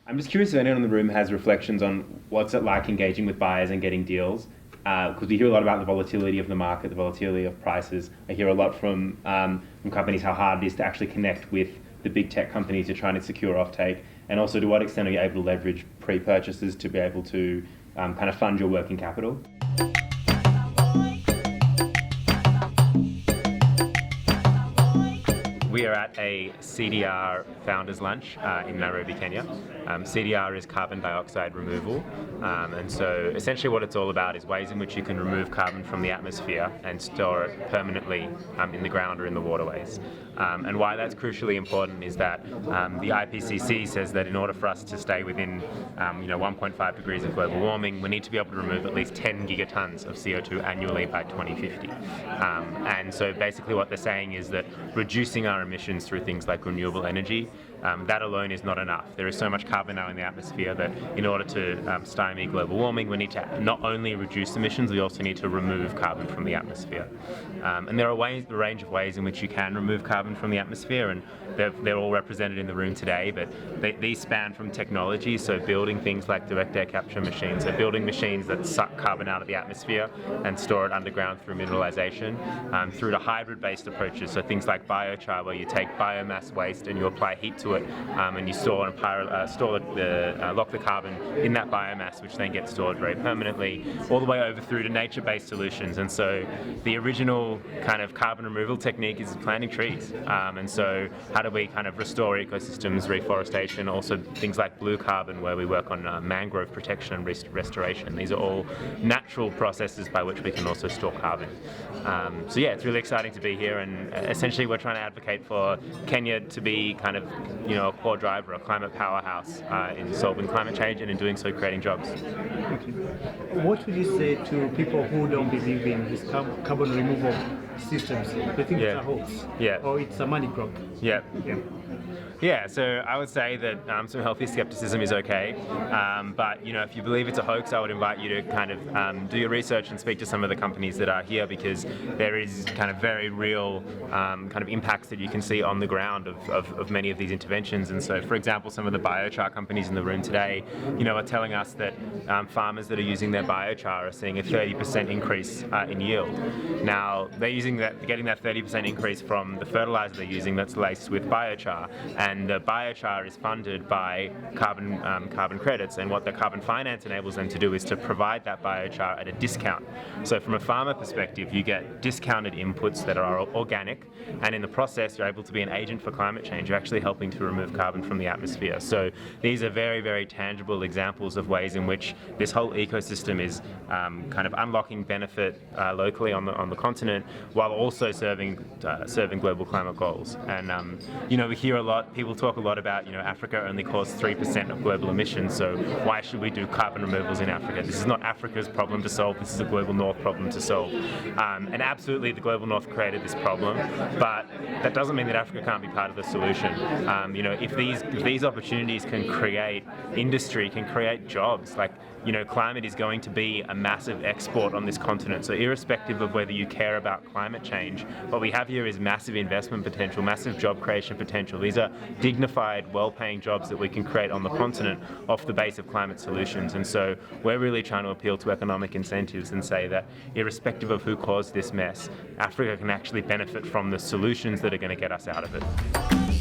I'm just curious if anyone in the room has reflections on what's it like engaging with buyers and getting deals, because we hear a lot about the volatility of the market, the volatility of prices. I hear a lot from companies how hard it is to actually connect with the big tech companies you're trying to secure offtake, and also to what extent are you able to leverage pre-purchases to be able to kind of fund your working capital? We are at a CDR founders lunch in Nairobi, Kenya. CDR is carbon dioxide removal, and so essentially what it's all about is ways in which you can remove carbon from the atmosphere and store it permanently in the ground or in the waterways. And why that's crucially important is that the IPCC says that in order for us to stay within 1.5 degrees of global warming, we need to be able to remove at least 10 gigatons of CO2 annually by 2050. And so basically what they're saying is that reducing our emissions through things like renewable energy, that alone is not enough. There is so much carbon now in the atmosphere that in order to stymie global warming, we need to not only reduce emissions, we also need to remove carbon from the atmosphere. And there are a range of ways in which you can remove carbon from the atmosphere, and they're all represented in the room today, but these span from technology, so building things like direct air capture machines, so building machines that suck carbon out of the atmosphere and store it underground through mineralization, through to hybrid-based approaches, so things like biochar, where you take biomass waste and you apply heat to it, and you store and lock the carbon in that biomass, which then gets stored very permanently, all the way over through to nature-based solutions. And so the original kind of carbon removal technique is planting trees. And so how do we kind of restore ecosystems, reforestation, also things like blue carbon, where we work on mangrove protection and restoration. These are all natural processes by which we can also store carbon. So yeah, it's really exciting to be here, and essentially we're trying to advocate for Kenya to be kind of a core driver, a climate powerhouse in solving climate change, and in doing so creating jobs. What would you say to people who don't believe in this carbon removal systems? They think it's a hoax, or it's a money grab. Yeah, so I would say that some healthy skepticism is okay, but if you believe it's a hoax, I would invite you to kind of do your research and speak to some of the companies that are here, because there is kind of very real kind of impacts that you can see on the ground of many of these interventions. And so, for example, some of the biochar companies in the room today, are telling us that farmers that are using their biochar are seeing a 30% increase in yield. Now, they're getting that 30% increase from the fertilizer they're using that's laced with biochar, and the biochar is funded by carbon credits, and what the carbon finance enables them to do is to provide that biochar at a discount. So from a farmer perspective, you get discounted inputs that are organic, and in the process you're able to be an agent for climate change. You're actually helping to remove carbon from the atmosphere. So these are very, very tangible examples of ways in which this whole ecosystem is kind of unlocking benefit locally on the continent, while also serving global climate goals. And we hear a lot, people talk a lot about Africa only causes 3% of global emissions, so why should we do carbon removals in Africa? This is not Africa's problem to solve, this is a global north problem to solve. And absolutely the global north created this problem, but that doesn't mean that Africa can't be part of the solution. If these opportunities can create industry, can create jobs, like climate is going to be a massive export on this continent. So irrespective of whether you care about climate change, what we have here is massive investment potential, massive job creation potential. These are dignified, well-paying jobs that we can create on the continent off the base of climate solutions. And so we're really trying to appeal to economic incentives and say that irrespective of who caused this mess, Africa can actually benefit from the solutions that are going to get us out of it.